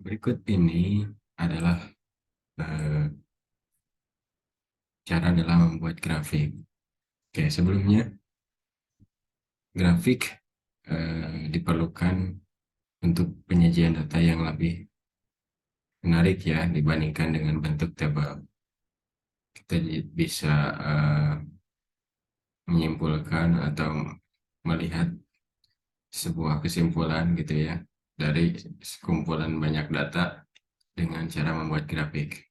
Berikut ini adalah eh, cara dalam membuat grafik. Oke, sebelumnya grafik diperlukan untuk penyajian data yang lebih menarik ya dibandingkan dengan bentuk tabel. Kita bisa menyimpulkan atau melihat sebuah kesimpulan gitu ya dari sekumpulan banyak data dengan cara membuat grafik.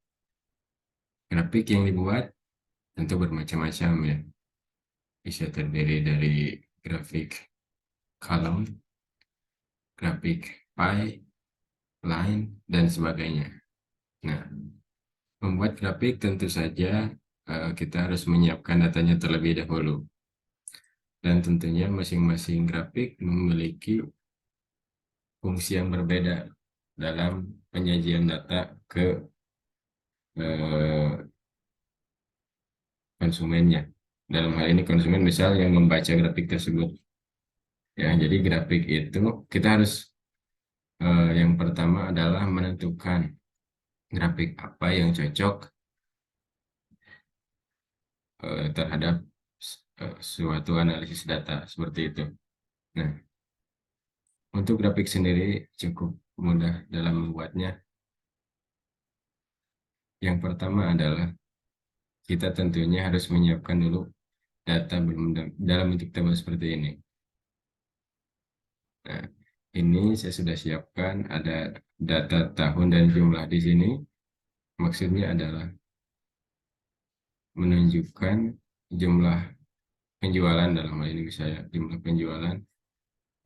Grafik yang dibuat tentu bermacam-macam ya. Bisa terdiri dari grafik column, grafik pie, line, dan sebagainya. Nah, membuat grafik tentu saja kita harus menyiapkan datanya terlebih dahulu. Dan tentunya masing-masing grafik memiliki fungsi yang berbeda dalam penyajian data ke eh, konsumennya. Dalam hal ini konsumen misal yang membaca grafik tersebut. Ya, jadi grafik itu kita harus yang pertama adalah menentukan grafik apa yang cocok terhadap suatu analisis data seperti itu. Nah, untuk grafik sendiri cukup mudah dalam membuatnya. Yang pertama adalah kita tentunya harus menyiapkan dulu data dalam bentuk tabel seperti ini. Nah, ini saya sudah siapkan ada data tahun dan jumlah di sini. Maksudnya adalah menunjukkan jumlah penjualan dalam hal ini misalnya jumlah penjualan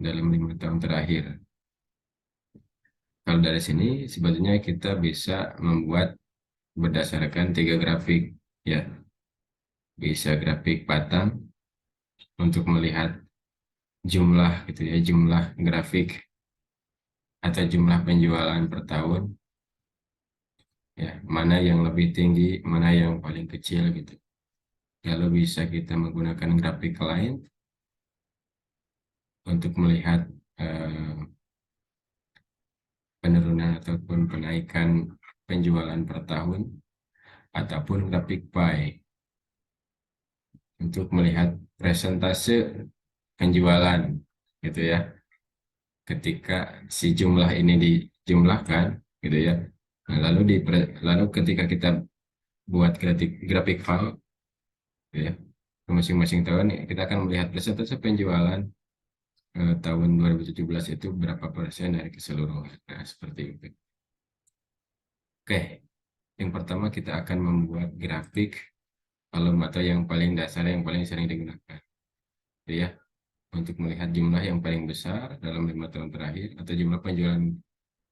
dalam 5 tahun terakhir. Kalau dari sini sebetulnya kita bisa membuat berdasarkan 3 grafik ya, bisa grafik batang untuk melihat jumlah gitu ya, jumlah grafik atau jumlah penjualan per tahun ya, mana yang lebih tinggi, mana yang paling kecil gitu. Lalu bisa kita menggunakan grafik lain untuk melihat eh, penurunan ataupun kenaikan penjualan per tahun ataupun grafik pie untuk melihat presentase penjualan gitu ya ketika si jumlah ini dijumlahkan gitu ya. Nah, lalu ketika kita buat grafik file gitu ya ke masing-masing tahun kita akan melihat presentase penjualan tahun 2017 itu berapa persen dari keseluruhan. Nah, seperti itu. Oke, yang pertama kita akan membuat grafik kolom atau yang paling dasar yang paling sering digunakan. Gitu ya, untuk melihat jumlah yang paling besar dalam 5 tahun terakhir atau jumlah penjualan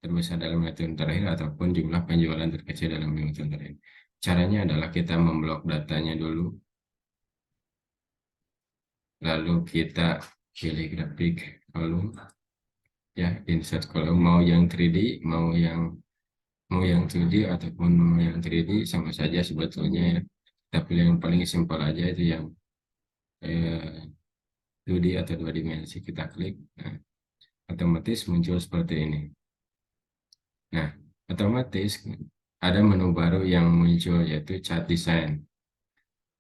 terbesar dalam 5 tahun terakhir ataupun jumlah penjualan terkecil dalam 5 tahun terakhir. Caranya adalah kita memblok datanya dulu, lalu kita pilih grafik kolom, ya insert kolom mau yang 3D, mau yang 2D ataupun mau yang 3D sama saja sebetulnya ya. Kita pilih yang paling simpel aja itu yang eh, 2D atau 2 dimensi kita klik. Nah, otomatis muncul seperti ini. Nah, otomatis ada menu baru yang muncul yaitu chart design.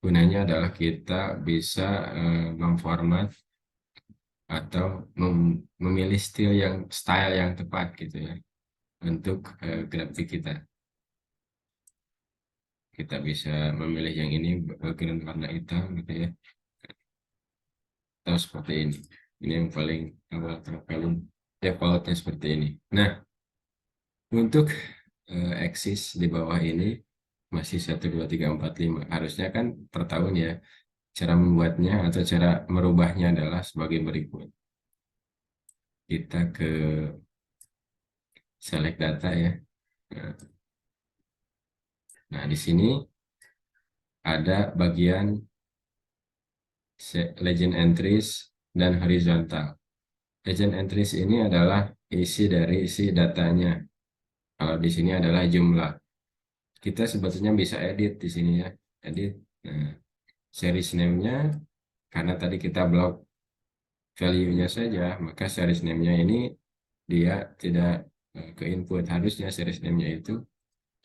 Gunanya adalah kita bisa memformat atau memilih style yang tepat gitu ya untuk grafik kita. Kita bisa memilih yang ini background warna hitam gitu ya, atau seperti ini. Ini yang paling awal paling defaultnya seperti ini. Nah, untuk eksis di bawah ini masih 1, 2, 3, 4, 5. Harusnya kan per tahun ya. Cara membuatnya atau cara merubahnya adalah sebagai berikut. Kita ke select data ya. Nah, nah, di sini ada bagian legend entries dan horizontal. Legend entries ini adalah isi datanya. Kalau di sini adalah jumlah. Kita sebetulnya bisa edit di sini ya. Edit. Nah, series name-nya karena tadi kita blok value-nya saja, maka series name-nya ini dia tidak ke input, harusnya series name-nya itu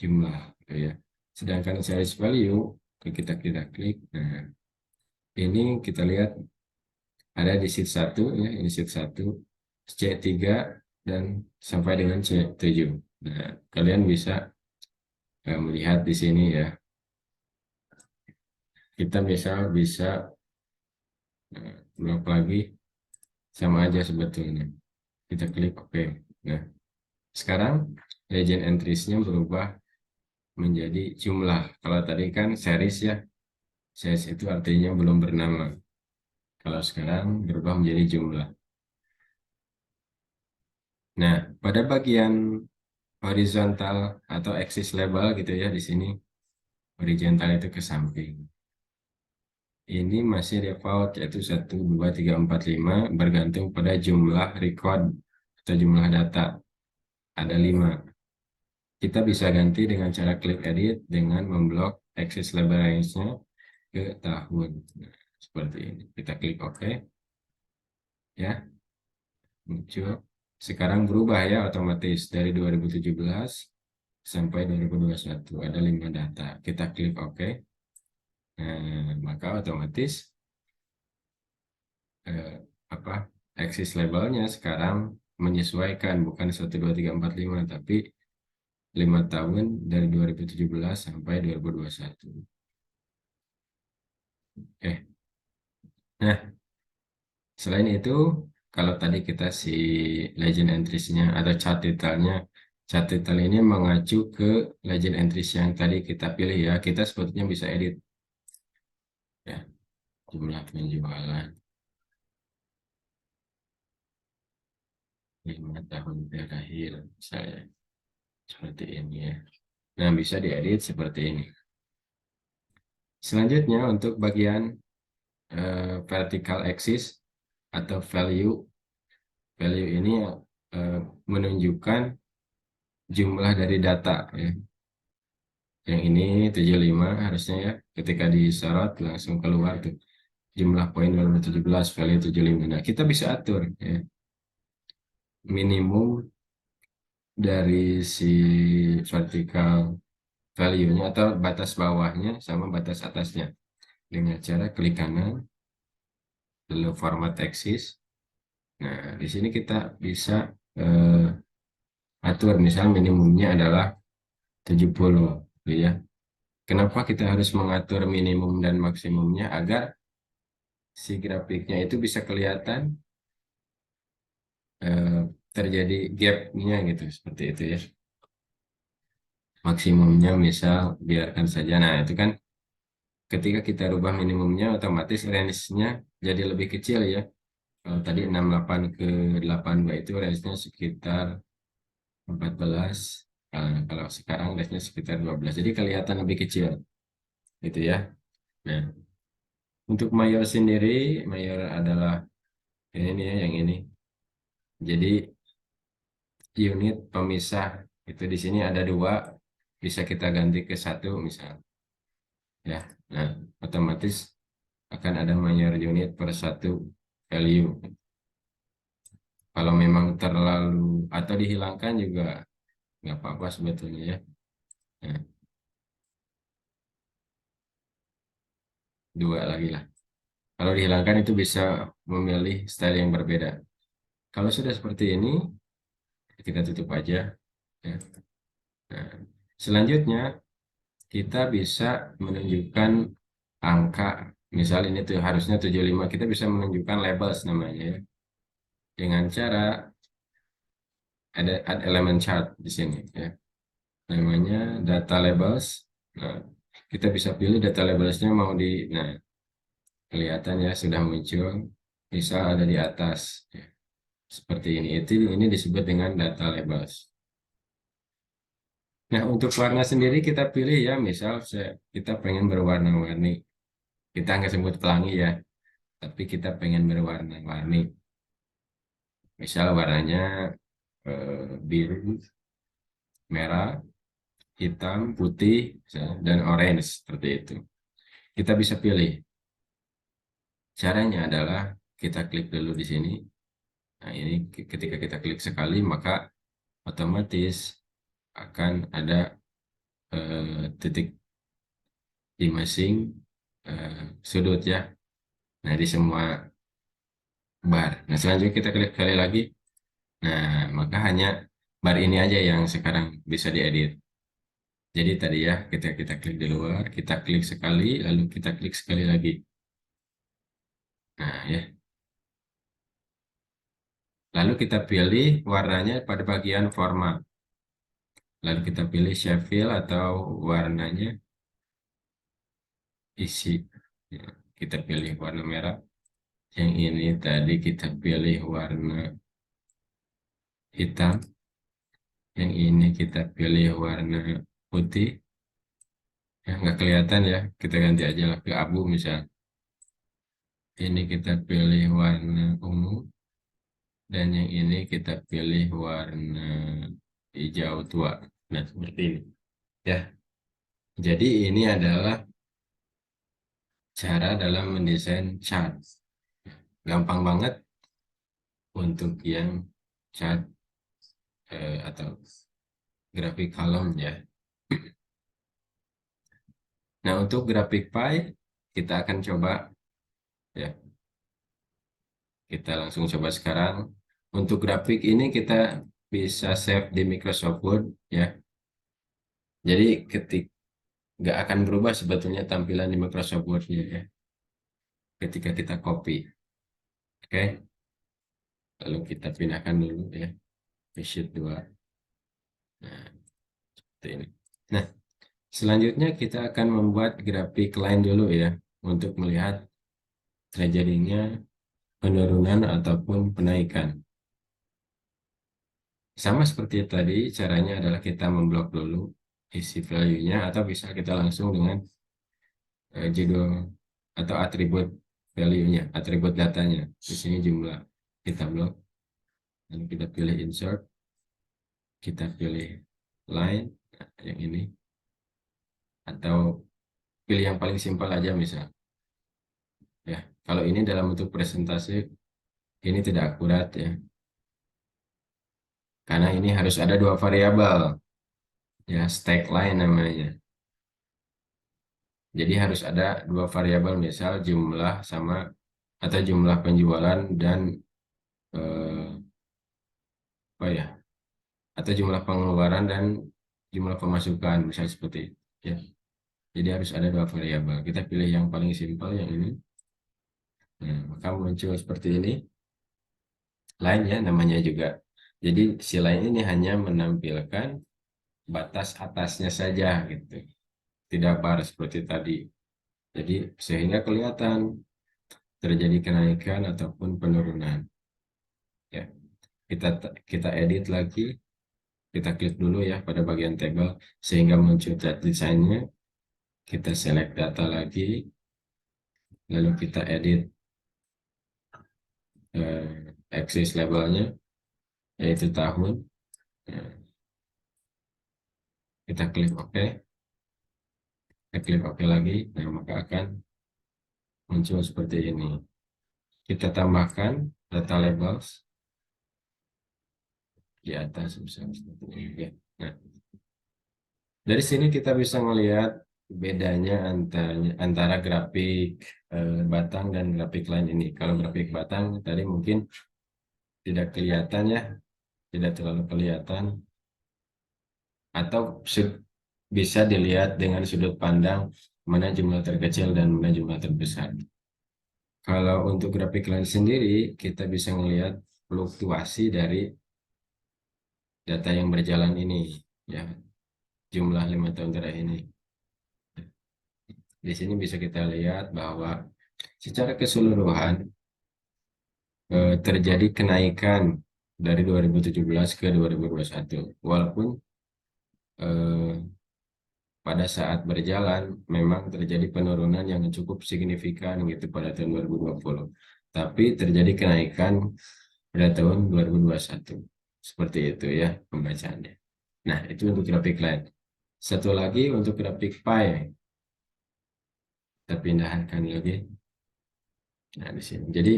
jumlah gitu ya. Sedangkan series value kita klik, nah ini kita lihat ada di sheet 1 ya, ini sheet 1 C3 dan sampai dengan C7. Nah, kalian bisa melihat di sini ya. Kita bisa blok lagi, sama aja sebetulnya. Kita klik OK. Nah, sekarang legend entries-nya berubah menjadi jumlah. Kalau tadi kan series ya, series itu artinya belum bernama. Kalau sekarang berubah menjadi jumlah. Nah, pada bagian horizontal atau axis label gitu ya, di sini horizontal itu ke samping. Ini masih default, yaitu 1, 2, 3, 4, 5, bergantung pada jumlah record atau jumlah data. Ada 5. Kita bisa ganti dengan cara klik edit dengan memblok axis label range-nya ke tahun. Nah, seperti ini. Kita klik OK. Ya, muncul. Sekarang berubah ya otomatis dari 2017 sampai 2021. Ada 5 data. Kita klik OK. Nah, maka otomatis eh, apa axis labelnya sekarang menyesuaikan, bukan 1, 2, 3, 4, 5, tapi 5 tahun dari 2017 sampai 2021. Nah, selain itu, kalau tadi kita si legend entries-nya atau chart title ini mengacu ke legend entries yang tadi kita pilih ya. Kita sebetulnya bisa edit ya, jumlah penjualan 5 tahun terakhir saya seperti ini ya. Nah, bisa diedit seperti ini. Selanjutnya untuk bagian vertical axis atau value. Value ini menunjukkan jumlah dari data ya. Yang ini 75 harusnya ya, ketika disorot langsung keluar tuh jumlah poin 2017 value 75. Nah, kita bisa atur ya, minimum dari si vertical value-nya atau batas bawahnya sama batas atasnya dengan cara klik kanan lalu format axis. Nah, di sini kita bisa eh, atur, misal minimumnya adalah 70 ya. Kenapa kita harus mengatur minimum dan maksimumnya? Agar si grafiknya itu bisa kelihatan eh, terjadi gap-nya gitu, seperti itu ya. Maksimumnya misal biarkan saja. Nah, itu kan ketika kita rubah minimumnya otomatis range-nya jadi lebih kecil ya. Kalau tadi 68 ke 82 itu range-nya sekitar 14. Kalau sekarang range-nya sekitar 12. Jadi kelihatan lebih kecil gitu ya. Nah, untuk mayor sendiri, mayor adalah ini ya, yang ini. Jadi unit pemisah itu di sini ada 2, bisa kita ganti ke 1 misal ya. Nah, otomatis akan ada mayor unit per 1 value. Kalau memang terlalu atau dihilangkan juga nggak apa-apa sebetulnya ya. Nah, 2 lagi lah. Kalau dihilangkan itu bisa memilih style yang berbeda. Kalau sudah seperti ini, kita tutup aja ya. Nah, selanjutnya kita bisa menunjukkan angka. Misal ini tuh harusnya 75, kita bisa menunjukkan labels namanya ya. Dengan cara ada add element chart di sini ya. Namanya data labels. Nah, kita bisa pilih data labelsnya mau di, nah kelihatan ya sudah muncul. Bisa ada di atas ya. Seperti ini. Ini disebut dengan data labels. Nah, untuk warna sendiri kita pilih ya, misal kita pengen berwarna-warni. Kita nggak sebut pelangi ya, tapi kita pengen berwarna-warni. Misal warnanya biru, merah, hitam, putih, misalnya, dan orange seperti itu. Kita bisa pilih. Caranya adalah kita klik dulu di sini. Nah, ini ketika kita klik sekali, maka otomatis akan ada titik di masing sudut ya. Nah, di semua bar. Nah, selanjutnya kita klik kali lagi. Nah, maka hanya bar ini aja yang sekarang bisa diedit. Jadi tadi ya, kita klik di luar, kita klik sekali, lalu kita klik sekali lagi. Nah, ya. Lalu kita pilih warnanya pada bagian format. Lalu kita pilih shape fill atau warnanya isi. Ya, kita pilih warna merah. Yang ini tadi kita pilih warna hitam. Yang ini kita pilih warna putih. Ya, nggak kelihatan ya. Kita ganti aja lah ke abu misal. Ini kita pilih warna ungu. Dan yang ini kita pilih warna hijau tua. Nah, seperti ini. Ya, jadi ini adalah cara dalam mendesain chart. Gampang banget untuk yang chart atau grafik kolom ya. Nah, untuk grafik pie kita akan coba ya. Kita langsung coba sekarang. Untuk grafik ini kita bisa save di Microsoft Word ya. Jadi nggak akan berubah sebetulnya tampilan di Microsoft Word ya. Ketika kita copy. Oke. Lalu kita pindahkan dulu ya ke sheet 2. Nah, seperti ini. Nah, selanjutnya kita akan membuat grafik lain dulu ya untuk melihat terjadinya penurunan ataupun penaikan. Sama seperti tadi, caranya adalah kita memblok dulu isi value-nya atau bisa kita langsung dengan judul atau atribut value-nya, atribut datanya. Di sini jumlah kita blok, lalu kita pilih insert, kita pilih line, nah, yang ini, atau pilih yang paling simpel aja misal. Ya, kalau ini dalam bentuk presentasi ini tidak akurat ya, karena ini harus ada dua variabel ya, stack line namanya. Jadi harus ada dua variabel misal jumlah sama atau jumlah penjualan dan eh, apa ya, atau jumlah pengeluaran dan jumlah pemasukan misalnya seperti itu ya. Jadi harus ada dua variabel. Kita pilih yang paling simpel yang ini. Nah, maka muncul seperti ini. Line ya namanya juga. Jadi si line ini hanya menampilkan batas atasnya saja gitu. Tidak bar seperti tadi. Jadi sehingga kelihatan terjadi kenaikan ataupun penurunan. Ya, kita edit lagi, kita klik dulu ya pada bagian table sehingga muncul chart desainnya. Kita select data lagi, lalu kita edit axis labelnya yaitu tahun. Ya, kita klik OK, kita klik OK lagi, nah maka akan muncul seperti ini. Kita tambahkan data labels di atas misalnya seperti ini ya. Nah, dari sini kita bisa melihat bedanya antara grafik batang dan grafik lain ini. Kalau grafik batang tadi mungkin tidak kelihatan ya, tidak terlalu kelihatan, atau bisa dilihat dengan sudut pandang mana jumlah terkecil dan mana jumlah terbesar. Kalau untuk grafik lain sendiri, kita bisa melihat fluktuasi dari data yang berjalan ini, ya jumlah 5 tahun terakhir ini. Di sini bisa kita lihat bahwa secara keseluruhan terjadi kenaikan dari 2017 ke 2021. Walaupun eh, pada saat berjalan memang terjadi penurunan yang cukup signifikan gitu pada tahun 2020. Tapi terjadi kenaikan pada tahun 2021. Seperti itu ya pembacaannya. Nah, itu untuk grafik line. Satu lagi untuk grafik pie. Kita pindahkan lagi. Nah, di sini. Jadi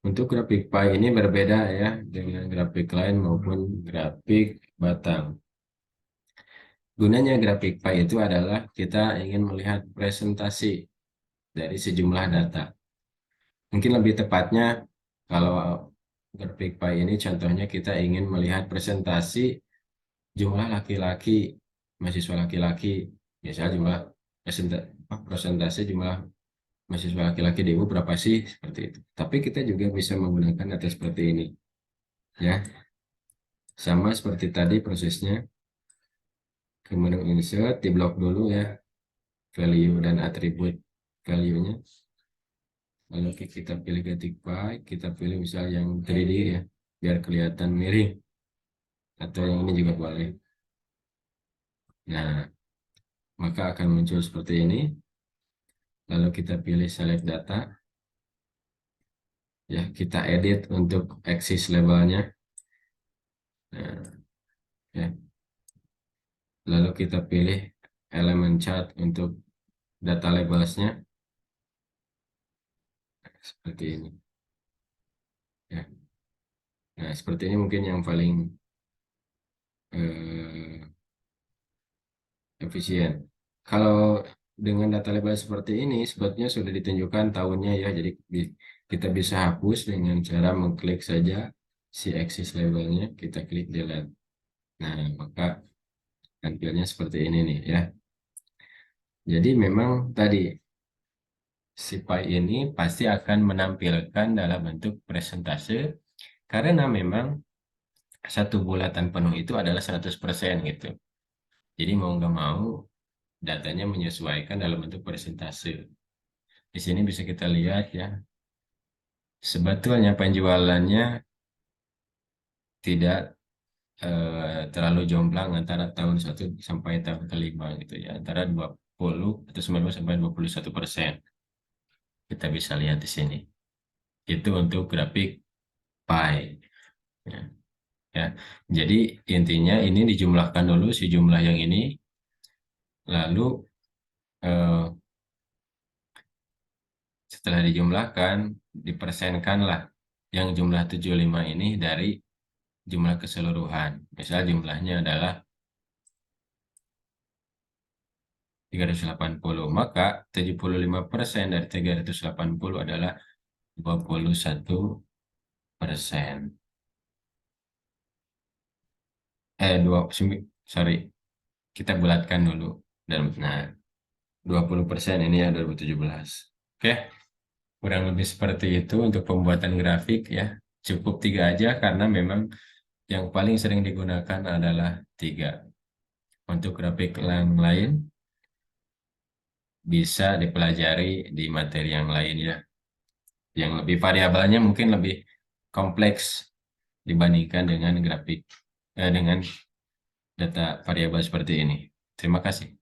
Untuk grafik pie ini berbeda ya dengan grafik lain maupun grafik batang. Gunanya grafik pie itu adalah kita ingin melihat presentasi dari sejumlah data. Mungkin lebih tepatnya kalau grafik pie ini contohnya kita ingin melihat presentasi jumlah laki-laki, mahasiswa laki-laki, misalnya jumlah presentasi jumlah mahasiswa laki-laki di UU berapa sih seperti itu. Tapi kita juga bisa menggunakan data seperti ini, ya. Sama seperti tadi prosesnya, kemudian insert di blok dulu ya, value dan atribut value-nya. Lalu kita pilih ketik pie, kita pilih misal yang 3D ya, biar kelihatan miring, atau yang ini juga boleh. Nah, maka akan muncul seperti ini. Lalu kita pilih select data, ya kita edit untuk axis labelnya. Nah, ya. Lalu kita pilih elemen chart untuk data labelsnya seperti ini. Ya. Nah, seperti ini mungkin yang paling eh, efisien. Kalau dengan data label seperti ini, sebetulnya sudah ditunjukkan tahunnya ya, jadi kita bisa hapus dengan cara mengklik saja si axis labelnya, kita klik delete. Nah, maka tampilnya seperti ini nih ya. Jadi memang tadi si pie ini pasti akan menampilkan dalam bentuk presentase karena memang satu bulatan penuh itu adalah 100% gitu. Jadi mau nggak mau datanya menyesuaikan dalam bentuk persentase. Di sini bisa kita lihat ya, sebetulnya penjualannya tidak terlalu jomplang antara tahun 1 sampai tahun kelima gitu ya, antara 20 atau 19 sampai 21%. Kita bisa lihat di sini. Itu untuk grafik pie. Ya. Ya. Jadi intinya ini dijumlahkan dulu si jumlah yang ini, lalu eh, setelah dijumlahkan, dipersenkanlah yang jumlah 75 ini dari jumlah keseluruhan. Misal jumlahnya adalah 380, maka 75% dari 380 adalah 21%. Sorry, kita bulatkan dulu. Dan, nah, 20% ini ya 2017. Oke, kurang lebih seperti itu untuk pembuatan grafik ya. Cukup 3 aja karena memang yang paling sering digunakan adalah 3. Untuk grafik yang lain bisa dipelajari di materi yang lain ya. Yang lebih variabelnya mungkin lebih kompleks dibandingkan dengan grafik dengan data variabel seperti ini. Terima kasih.